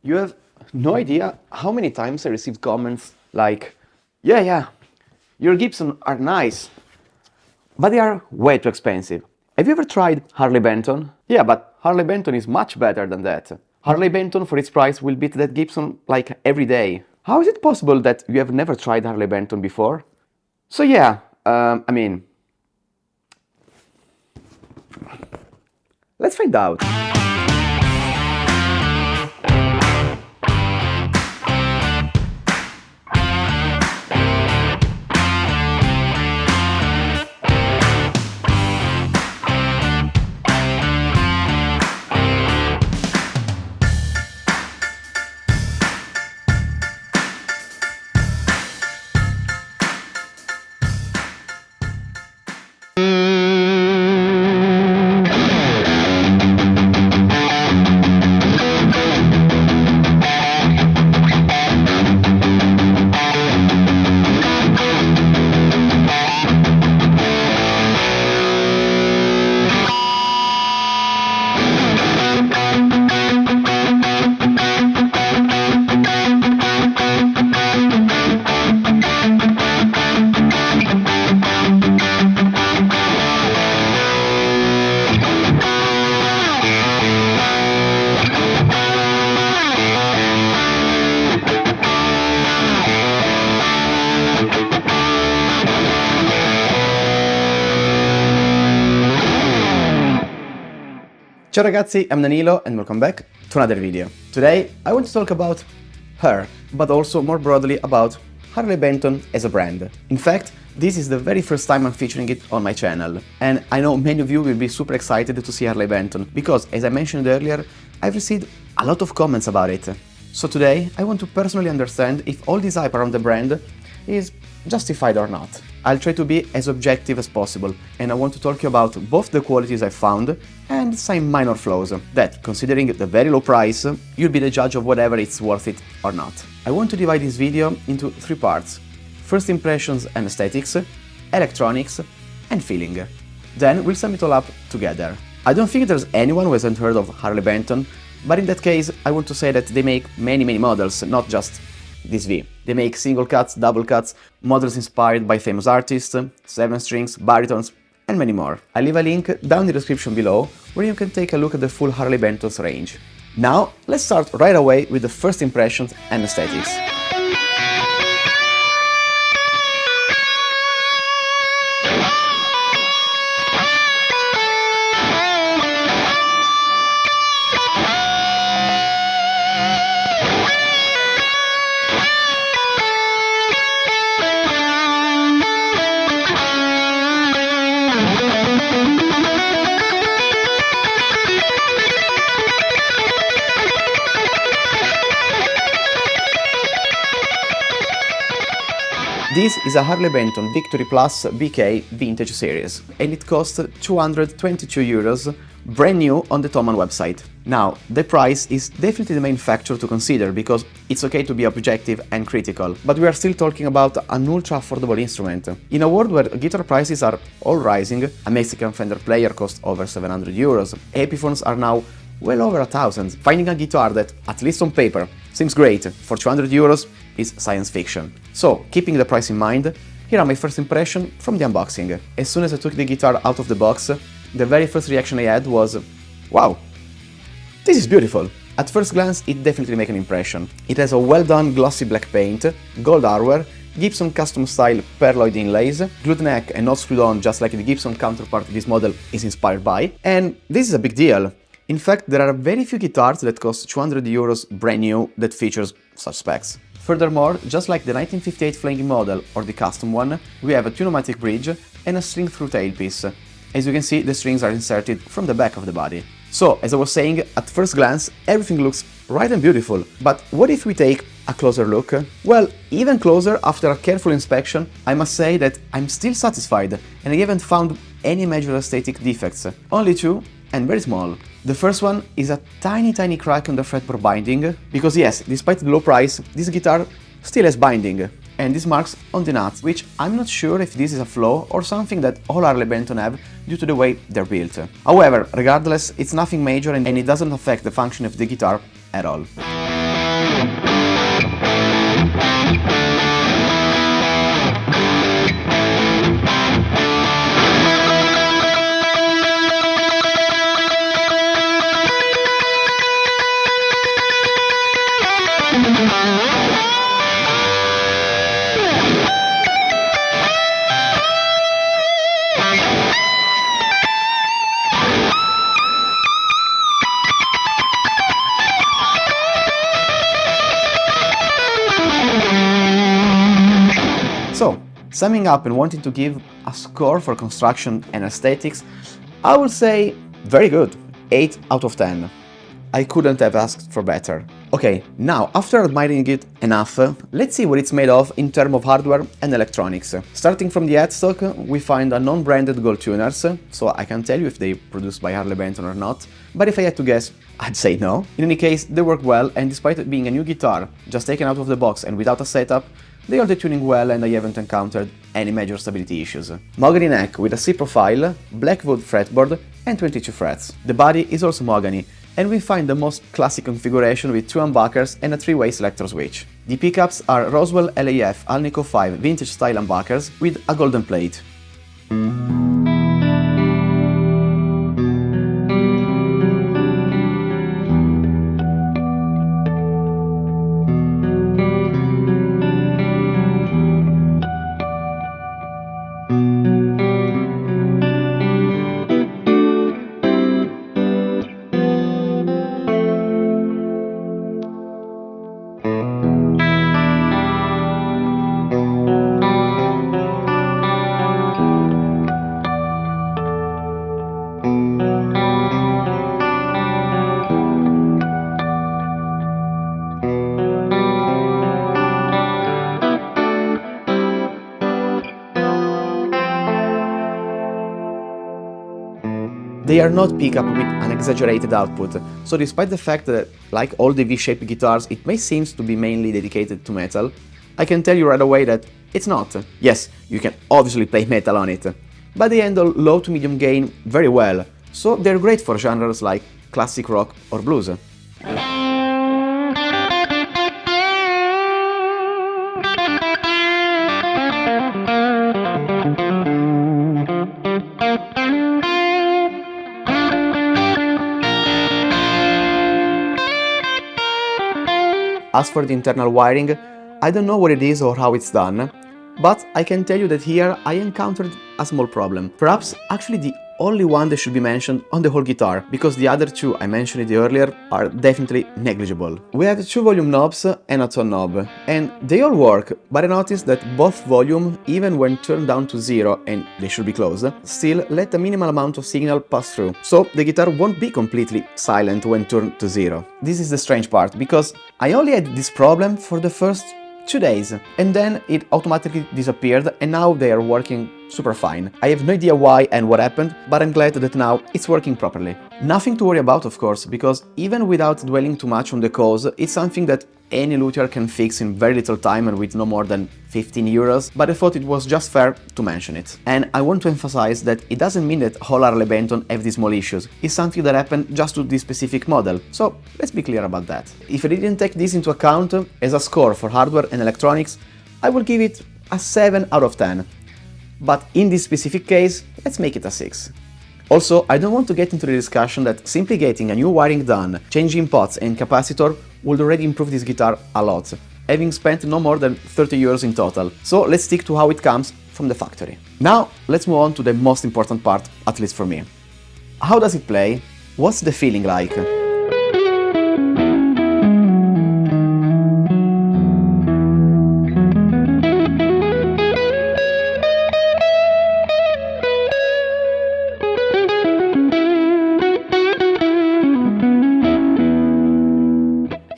You have no idea how many times I received comments like, yeah, your Gibson are nice, but they are way too expensive. Have you ever tried Harley Benton? Yeah, but Harley Benton is much better than that. Harley Benton for its price will beat that Gibson like every day. How is it possible that you have never tried Harley Benton before? So yeah, let's find out. Ciao ragazzi, I'm Danilo and welcome back to another video. Today I want to talk about her, but also more broadly about Harley Benton as a brand. In fact, this is the very first time I'm featuring it on my channel, and I know many of you will be super excited to see Harley Benton, because as I mentioned earlier, I've received a lot of comments about it. So today I want to personally understand if all this hype around the brand is justified or not. I'll try to be as objective as possible, and I want to talk to you about both the qualities I found and some minor flaws that, considering the very low price, you'll be the judge of whether it's worth it or not. I want to divide this video into three parts: first impressions and aesthetics, electronics, and feeling. Then we'll sum it all up together. I don't think there's anyone who hasn't heard of Harley Benton, but in that case I want to say that they make many models, not just this V. They make single cuts, double cuts, models inspired by famous artists, 7-strings, baritones, and many more. I'll leave a link down in the description below where you can take a look at the full Harley Benton's range. Now, let's start right away with the first impressions and aesthetics. This is a Harley Benton Victory Plus VK Vintage Series, and it costs 222 euros, brand new on the Thomann website. Now, the price is definitely the main factor to consider, because it's okay to be objective and critical, but we are still talking about an ultra-affordable instrument. In a world where guitar prices are all rising, a Mexican Fender player costs over 700 euros, Epiphones are now well over 1,000. Finding a guitar that, at least on paper, seems great for 200 euros is science fiction. So, keeping the price in mind, here are my first impressions from the unboxing. As soon as I took the guitar out of the box, the very first reaction I had was, wow, this is beautiful. At first glance, it definitely makes an impression. It has a well-done glossy black paint, gold hardware, Gibson custom-style perloid inlays, glued neck and not screwed on, just like the Gibson counterpart this model is inspired by, and this is a big deal. In fact, there are very few guitars that cost 200 euros brand new that features such specs. Furthermore, just like the 1958 flanking model or the custom one, we have a pneumatic bridge and a string-through tailpiece. As you can see, the strings are inserted from the back of the body. So, as I was saying, at first glance, everything looks right and beautiful. But what if we take a closer look? Well, even closer, after a careful inspection, I must say that I'm still satisfied, and I haven't found any major aesthetic defects. Only two, and very small. The first one is a tiny crack on the fretboard binding, because yes, despite the low price, this guitar still has binding, and these marks on the nuts, which I'm not sure if this is a flaw or something that all Harley Benton have due to the way they're built. However, regardless, it's nothing major and it doesn't affect the function of the guitar at all. So, summing up and wanting to give a score for construction and aesthetics, I would say very good, 8 out of 10. I couldn't have asked for better. Okay, now after admiring it enough, let's see what it's made of in terms of hardware and electronics. Starting from the headstock, we find a non-branded gold tuners, so I can't tell you if they're produced by Harley Benton or not, but if I had to guess, I'd say no. In any case, they work well, and despite it being a new guitar, just taken out of the box and without a setup, they are tuning well and I haven't encountered any major stability issues. Mahogany neck with a C profile, black wood fretboard and 22 frets. The body is also mahogany, and we find the most classic configuration with 2 humbuckers and a 3-way selector switch. The pickups are Roswell LAF Alnico 5 vintage style humbuckers with a golden plate. They are not pickup with an exaggerated output, so despite the fact that, like all the V-shaped guitars, it may seem to be mainly dedicated to metal, I can tell you right away that it's not. Yes, you can obviously play metal on it, but they handle low to medium gain very well, so they're great for genres like classic rock or blues. As for the internal wiring, I don't know what it is or how it's done, but I can tell you that here I encountered a small problem. Perhaps actually the only one that should be mentioned on the whole guitar, because the other 2 I mentioned earlier are definitely negligible. We have 2 volume knobs and a tone knob, and they all work, but I noticed that both volume, even when turned down to 0, and they should be closed, still let a minimal amount of signal pass through, so the guitar won't be completely silent when turned to 0. This is the strange part, because I only had this problem for the first 2 days, and then it automatically disappeared, and now they are working super fine. I have no idea why and what happened, but I'm glad that now it's working properly. Nothing to worry about, of course, because even without dwelling too much on the cause, it's something that any luthier can fix in very little time and with no more than 15 euros, but I thought it was just fair to mention it. And I want to emphasize that it doesn't mean that all Harley Benton have these small issues. It's something that happened just to this specific model, so let's be clear about that. If I didn't take this into account as a score for hardware and electronics, I will give it a 7 out of 10. But in this specific case, let's make it a 6. Also, I don't want to get into the discussion that simply getting a new wiring done, changing pots and capacitor would already improve this guitar a lot, having spent no more than 30 euros in total. So let's stick to how it comes from the factory. Now, let's move on to the most important part, at least for me. How does it play? What's the feeling like?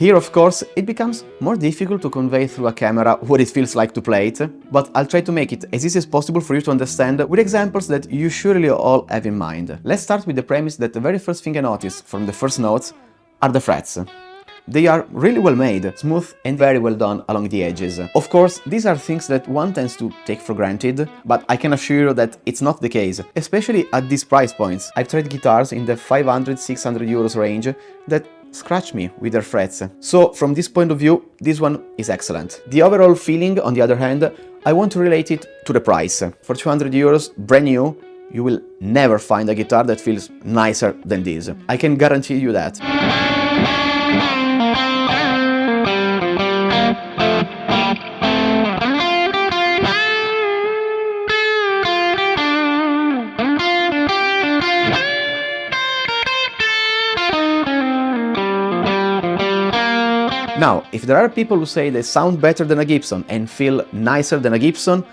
Here, of course, it becomes more difficult to convey through a camera what it feels like to play it, but I'll try to make it as easy as possible for you to understand with examples that you surely all have in mind. Let's start with the premise that the very first thing I notice from the first notes are the frets. They are really well made, smooth and very well done along the edges. Of course, these are things that one tends to take for granted, but I can assure you that it's not the case, especially at these price points. I've tried guitars in the 500-600 euros range that scratch me with their frets. So from this point of view, this one is excellent. The overall feeling, on the other hand, I want to relate it to the price. For 200 euros, brand new, you will never find a guitar that feels nicer than this. I can guarantee you that. Now, if there are people who say they sound better than a Gibson and feel nicer than a Gibson,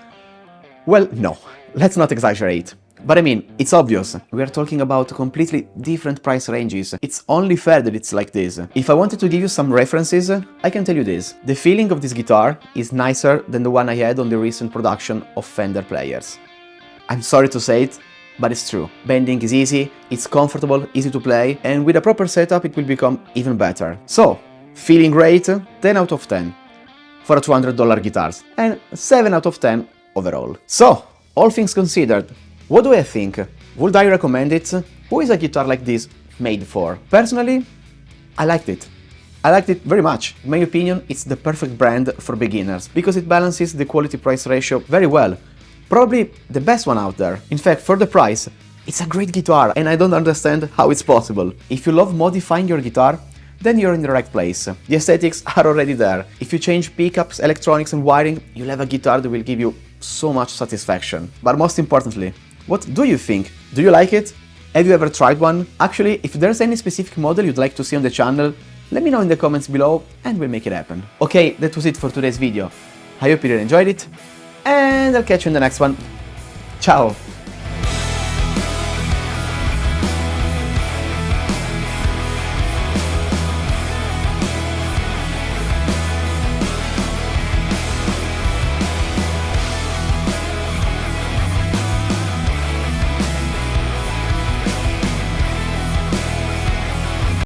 well, no, let's not exaggerate. But I mean, it's obvious. We are talking about completely different price ranges. It's only fair that it's like this. If I wanted to give you some references, I can tell you this. The feeling of this guitar is nicer than the one I had on the recent production of Fender players. I'm sorry to say it, but it's true. Bending is easy, it's comfortable, easy to play, and with a proper setup it will become even better. So, feeling great, 10 out of 10 for a $200 guitars, and 7 out of 10 overall. So, all things considered, what do I think? Would I recommend it? Who is a guitar like this made for? Personally, I liked it. I liked it very much. In my opinion, it's the perfect brand for beginners, because it balances the quality-price ratio very well. Probably the best one out there. In fact, for the price, it's a great guitar, and I don't understand how it's possible. If you love modifying your guitar, then you're in the right place. The aesthetics are already there. If you change pickups, electronics and wiring, you'll have a guitar that will give you so much satisfaction. But most importantly, what do you think? Do you like it? Have you ever tried one? Actually, if there's any specific model you'd like to see on the channel, let me know in the comments below and we'll make it happen. Okay, that was it for today's video. I hope you really enjoyed it, and I'll catch you in the next one. Ciao!